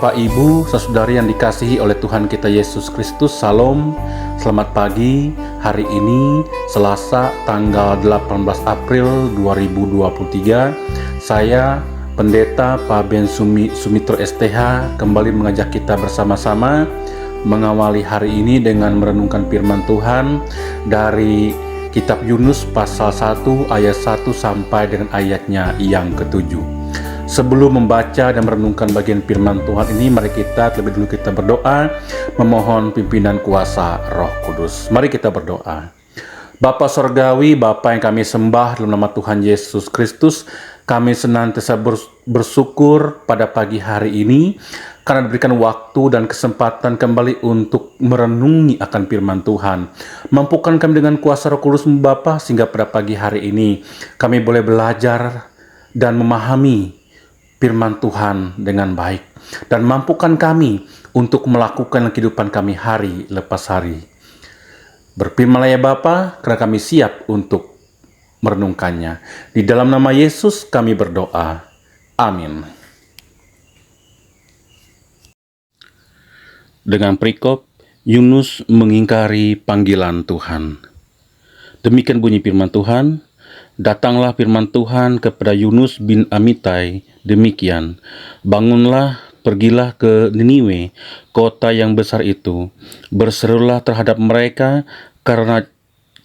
Bapak, Ibu, saudari yang dikasihi oleh Tuhan kita Yesus Kristus, Salam, selamat pagi. Hari ini Selasa tanggal 18 April 2023. Saya Pendeta Pak Ben Sumitro STH kembali mengajak kita bersama-sama mengawali hari ini dengan merenungkan firman Tuhan dari Kitab Yunus pasal 1 ayat 1 sampai dengan ayatnya yang ke-7. Sebelum membaca dan merenungkan bagian firman Tuhan ini, mari kita terlebih dulu kita berdoa, memohon pimpinan kuasa Roh Kudus. Mari kita berdoa. Bapa Sorgawi, Bapa yang kami sembah dalam nama Tuhan Yesus Kristus, kami senantiasa bersyukur pada pagi hari ini karena diberikan waktu dan kesempatan kembali untuk merenungi akan firman Tuhan. Mampukan kami dengan kuasa Roh Kudus Bapa, sehingga pada pagi hari ini kami boleh belajar dan memahami firman Tuhan dengan baik, dan mampukan kami untuk melakukan kehidupan kami hari lepas hari. Berfirmanlah ya Bapa, karena kami siap untuk merenungkannya. Di dalam nama Yesus kami berdoa. Amin. Dengan perikop Yunus mengingkari panggilan Tuhan. Demikian bunyi firman Tuhan. Datanglah firman Tuhan kepada Yunus bin Amittai demikian, bangunlah, pergilah ke Niniwe, kota yang besar itu, berserulah terhadap mereka karena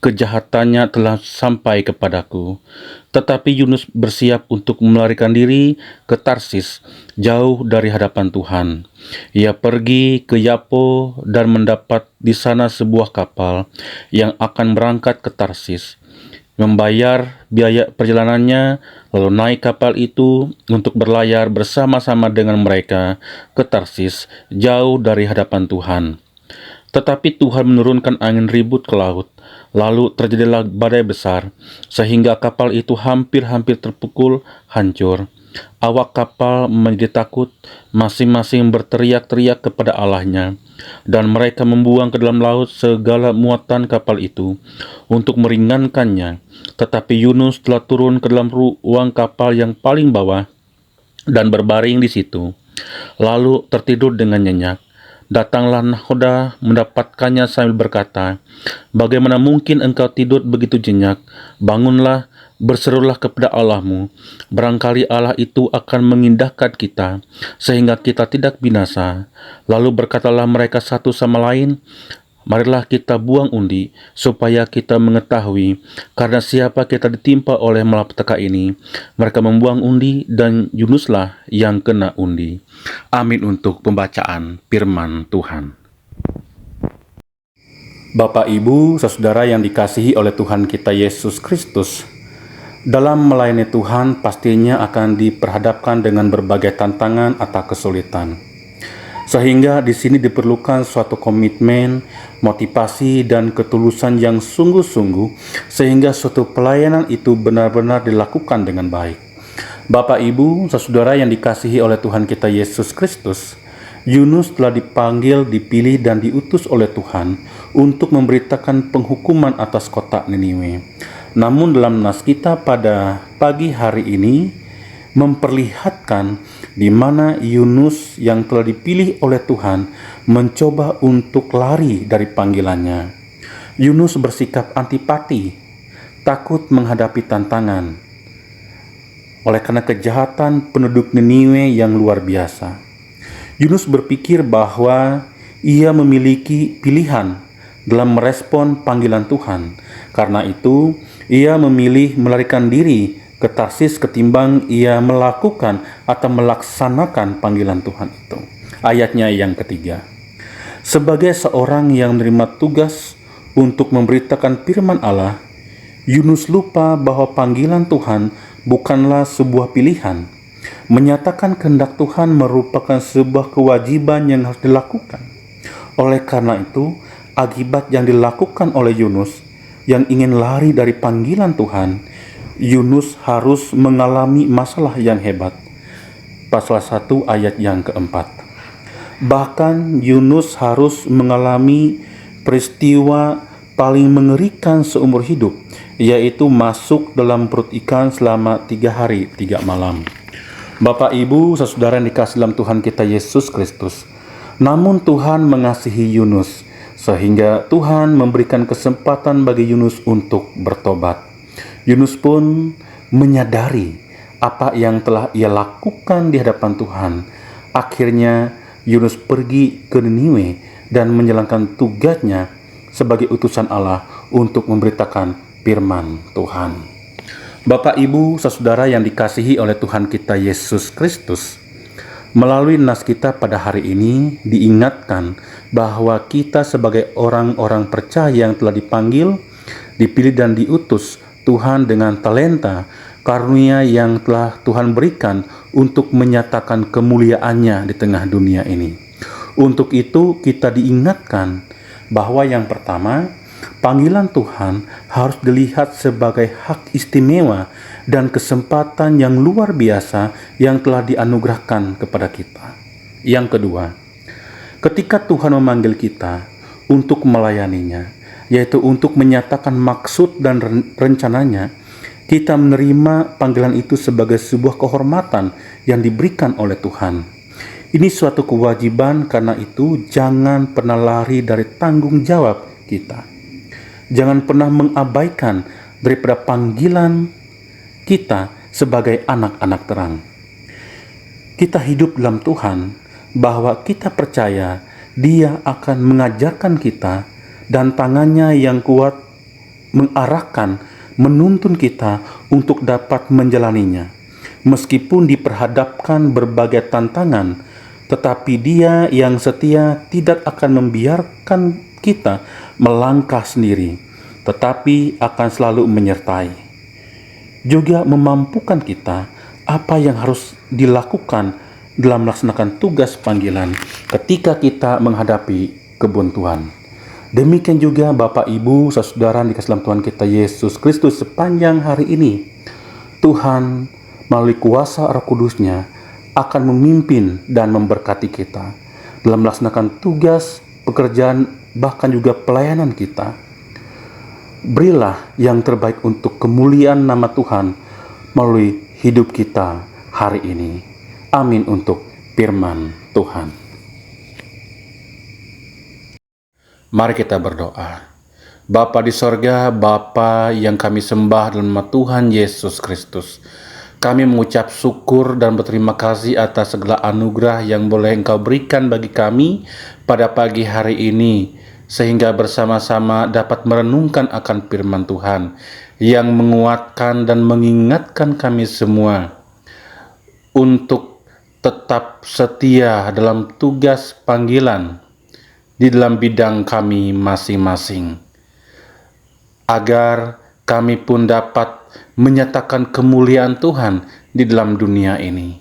kejahatannya telah sampai kepadaku. Tetapi Yunus bersiap untuk melarikan diri ke Tarsis, jauh dari hadapan Tuhan. Ia pergi ke Yapo dan mendapat di sana sebuah kapal yang akan berangkat ke Tarsis. Membayar biaya perjalanannya, lalu naik kapal itu untuk berlayar bersama-sama dengan mereka ke Tarsis, jauh dari hadapan Tuhan. Tetapi Tuhan menurunkan angin ribut ke laut, lalu terjadilah badai besar, sehingga kapal itu hampir-hampir terpukul hancur. Awak kapal menjadi takut, masing-masing berteriak-teriak kepada Allahnya, dan mereka membuang ke dalam laut segala muatan kapal itu untuk meringankannya. Tetapi Yunus telah turun ke dalam ruang kapal yang paling bawah dan berbaring di situ, lalu tertidur dengan nyenyak. Datanglah nahkoda mendapatkannya sambil berkata, "Bagaimana mungkin engkau tidur begitu nyenyak? Bangunlah, berserulah kepada Allahmu. Barangkali Allah itu akan mengindahkan kita, sehingga kita tidak binasa." Lalu berkatalah mereka satu sama lain, "Marilah kita buang undi, supaya kita mengetahui karena siapa kita ditimpa oleh malapetaka ini." Mereka membuang undi, dan Yunuslah yang kena undi. Amin untuk pembacaan firman Tuhan. Bapak, Ibu, saudara yang dikasihi oleh Tuhan kita Yesus Kristus, dalam melayani Tuhan pastinya akan diperhadapkan dengan berbagai tantangan atau kesulitan. Sehingga di sini diperlukan suatu komitmen, motivasi, dan ketulusan yang sungguh-sungguh, sehingga suatu pelayanan itu benar-benar dilakukan dengan baik. Bapak, Ibu, saudara yang dikasihi oleh Tuhan kita Yesus Kristus, Yunus telah dipanggil, dipilih, dan diutus oleh Tuhan untuk memberitakan penghukuman atas kota Niniwe. Namun dalam nas kita pada pagi hari ini memperlihatkan di mana Yunus yang telah dipilih oleh Tuhan mencoba untuk lari dari panggilannya. Yunus bersikap antipati, takut menghadapi tantangan oleh karena kejahatan penduduk Niniwe yang luar biasa. Yunus berpikir bahwa ia memiliki pilihan dalam merespon panggilan Tuhan. Karena itu, ia memilih melarikan diri ke Tarsis ketimbang ia melakukan atau melaksanakan panggilan Tuhan itu. Ayatnya yang ketiga. Sebagai seorang yang menerima tugas untuk memberitakan firman Allah, Yunus lupa bahwa panggilan Tuhan bukanlah sebuah pilihan. Menyatakan kehendak Tuhan merupakan sebuah kewajiban yang harus dilakukan. Oleh karena itu, akibat yang dilakukan oleh Yunus yang ingin lari dari panggilan Tuhan, Yunus harus mengalami masalah yang hebat. Pasal 1 ayat yang keempat. Bahkan Yunus harus mengalami peristiwa paling mengerikan seumur hidup, yaitu masuk dalam perut ikan selama 3 hari 3 malam. Bapak, Ibu, saudara yang dikasihi dalam Tuhan kita Yesus Kristus. Namun Tuhan mengasihi Yunus, sehingga Tuhan memberikan kesempatan bagi Yunus untuk bertobat. Yunus pun menyadari apa yang telah ia lakukan di hadapan Tuhan. Akhirnya Yunus pergi ke Niniwe dan menjalankan tugasnya sebagai utusan Allah untuk memberitakan firman Tuhan. Bapak, Ibu, saudara yang dikasihi oleh Tuhan kita Yesus Kristus, melalui nas kita pada hari ini diingatkan bahwa kita sebagai orang-orang percaya yang telah dipanggil, dipilih dan diutus Tuhan dengan talenta, karunia yang telah Tuhan berikan untuk menyatakan kemuliaannya di tengah dunia ini. Untuk itu kita diingatkan bahwa yang pertama, panggilan Tuhan harus dilihat sebagai hak istimewa dan kesempatan yang luar biasa yang telah dianugerahkan kepada kita. Yang kedua, ketika Tuhan memanggil kita untuk melayaninya, yaitu untuk menyatakan maksud dan rencananya, kita menerima panggilan itu sebagai sebuah kehormatan yang diberikan oleh Tuhan. Ini suatu kewajiban, karena itu jangan pernah lari dari tanggung jawab kita. Jangan pernah mengabaikan daripada panggilan kita sebagai anak-anak terang. Kita hidup dalam Tuhan, bahwa kita percaya Dia akan mengajarkan kita, dan tangannya yang kuat mengarahkan, menuntun kita untuk dapat menjalaninya. Meskipun diperhadapkan berbagai tantangan, tetapi Dia yang setia tidak akan membiarkan kita melangkah sendiri, tetapi akan selalu menyertai. Juga memampukan kita apa yang harus dilakukan dalam melaksanakan tugas panggilan ketika kita menghadapi kebuntuan. Demikian juga Bapak, Ibu, saudara dikasihi dalam Tuhan kita Yesus Kristus, sepanjang hari ini Tuhan melalui kuasa Roh Kudus-Nya akan memimpin dan memberkati kita dalam melaksanakan tugas, pekerjaan, bahkan juga pelayanan kita. Berilah yang terbaik untuk kemuliaan nama Tuhan melalui hidup kita hari ini. Amin untuk firman Tuhan. Mari kita berdoa. Bapa di sorga, Bapa yang kami sembah dalam nama Tuhan Yesus Kristus, kami mengucap syukur dan berterima kasih atas segala anugerah yang boleh Engkau berikan bagi kami pada pagi hari ini, sehingga bersama-sama dapat merenungkan akan firman Tuhan yang menguatkan dan mengingatkan kami semua untuk tetap setia dalam tugas panggilan di dalam bidang kami masing-masing, agar kami pun dapat menyatakan kemuliaan Tuhan di dalam dunia ini.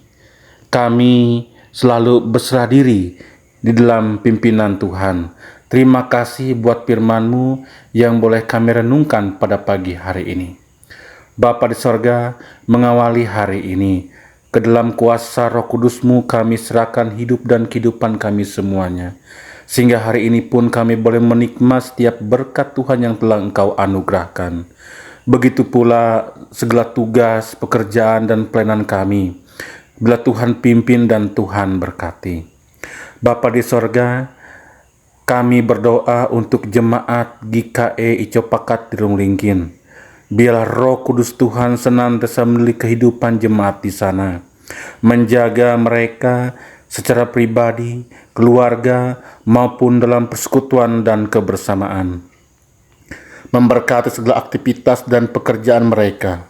Kami selalu berserah diri di dalam pimpinan Tuhan. Terima kasih buat firman-Mu yang boleh kami renungkan pada pagi hari ini. Bapa di sorga, mengawali hari ini, ke dalam kuasa Roh Kudus-Mu kami serahkan hidup dan kehidupan kami semuanya, sehingga hari ini pun kami boleh menikmati setiap berkat Tuhan yang telah Engkau anugerahkan. Begitu pula segala tugas, pekerjaan, dan pelayanan kami, bila Tuhan pimpin dan Tuhan berkati. Bapa di sorga, kami berdoa untuk jemaat GKE Icopakat di Runglingkin. Biarlah Roh Kudus Tuhan senantiasa meneliti kehidupan jemaat di sana, menjaga mereka secara pribadi, keluarga, maupun dalam persekutuan dan kebersamaan. Memberkati segala aktivitas dan pekerjaan mereka.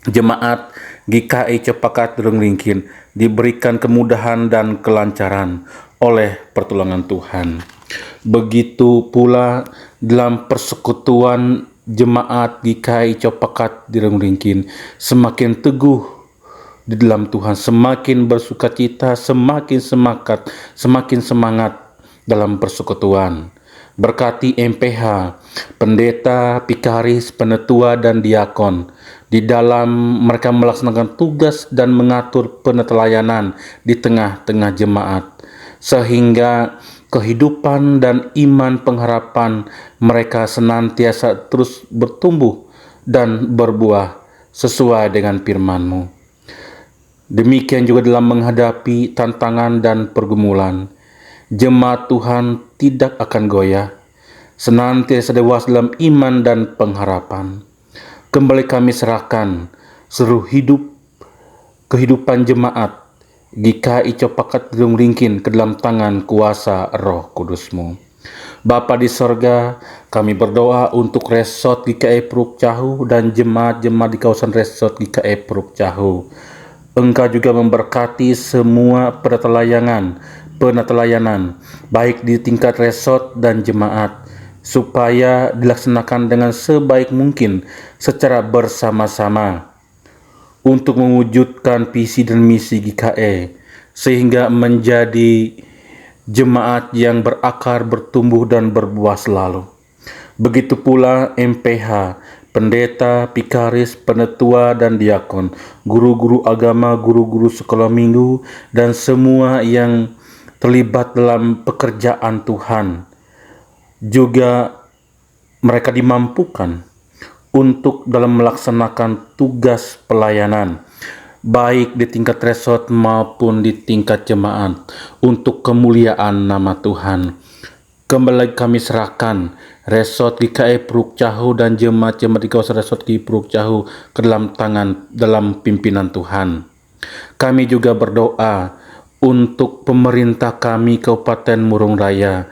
Jemaat GKI Cepakat Runglingkin diberikan kemudahan dan kelancaran oleh pertolongan Tuhan. Begitu pula dalam persekutuan jemaat GKI Cepakat di Runglingkin semakin teguh di dalam Tuhan, semakin bersukacita, semakin semangat dalam persekutuan. Berkati MPH, pendeta, pikaris, penetua, dan diakon di dalam mereka melaksanakan tugas dan mengatur penetelayanan di tengah-tengah jemaat, sehingga kehidupan dan iman pengharapan mereka senantiasa terus bertumbuh dan berbuah sesuai dengan firman-Mu. Demikian juga dalam menghadapi tantangan dan pergumulan, jemaat Tuhan tidak akan goyah, senantiasa dewasa dalam iman dan pengharapan. Kembali kami serahkan seluruh kehidupan jemaat GKI Copakat Gedung Ringkin ke dalam tangan kuasa Roh Kudus-Mu. Bapa di sorga, kami berdoa untuk resort GKI Puruk Cahu dan jemaat-jemaat di kawasan resort GKI Puruk Cahu. Engkau juga memberkati semua penatelayanan, baik di tingkat resort dan jemaat, supaya dilaksanakan dengan sebaik mungkin secara bersama-sama untuk mewujudkan visi dan misi GKI, sehingga menjadi jemaat yang berakar, bertumbuh, dan berbuah selalu. Begitu pula MPH, pendeta, pikaris, penetua, dan diakon, guru-guru agama, guru-guru sekolah minggu, dan semua yang terlibat dalam pekerjaan Tuhan. Juga mereka dimampukan untuk dalam melaksanakan tugas pelayanan, baik di tingkat resort maupun di tingkat jemaat, untuk kemuliaan nama Tuhan. Kembali kami serahkan resort GKI Puruk Cahu dan jemaat-jemaat di kawasan resort GKI Puruk Cahu ke dalam pimpinan Tuhan. Kami juga berdoa untuk pemerintah kami Kabupaten Murung Raya,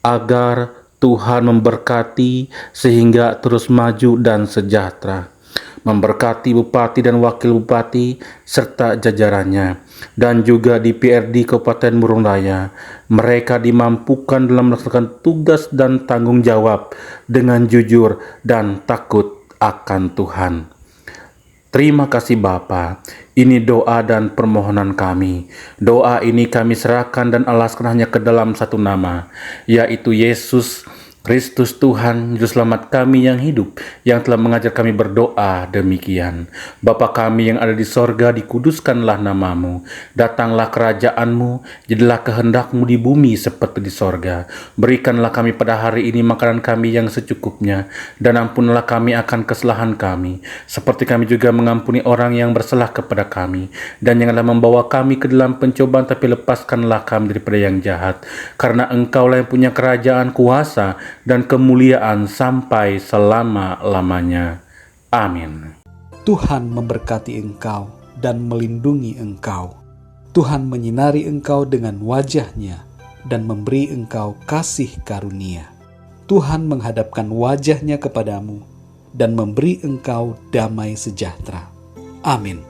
agar Tuhan memberkati sehingga terus maju dan sejahtera. Memberkati Bupati dan Wakil Bupati serta jajarannya, dan juga di PRD Kabupaten Murung Raya. Mereka dimampukan dalam melaksanakan tugas dan tanggung jawab dengan jujur dan takut akan Tuhan. Terima kasih Bapa. Ini doa dan permohonan kami. Doa ini kami serahkan dan alaskan hanya ke dalam satu nama, yaitu Yesus Kristus Tuhan, Juru Selamat kami yang hidup, yang telah mengajar kami berdoa demikian. Bapa kami yang ada di sorga, dikuduskanlah namamu. Datanglah kerajaan-Mu, jadilah kehendak-Mu di bumi seperti di sorga. Berikanlah kami pada hari ini makanan kami yang secukupnya, dan ampunilah kami akan kesalahan kami, seperti kami juga mengampuni orang yang bersalah kepada kami. Dan janganlah membawa kami ke dalam pencobaan, tapi lepaskanlah kami daripada yang jahat. Karena Engkaulah yang punya kerajaan, kuasa, dan kemuliaan sampai selama-lamanya. Amin. Tuhan memberkati engkau dan melindungi engkau. Tuhan menyinari engkau dengan wajah-Nya dan memberi engkau kasih karunia. Tuhan menghadapkan wajah-Nya kepadamu dan memberi engkau damai sejahtera. Amin.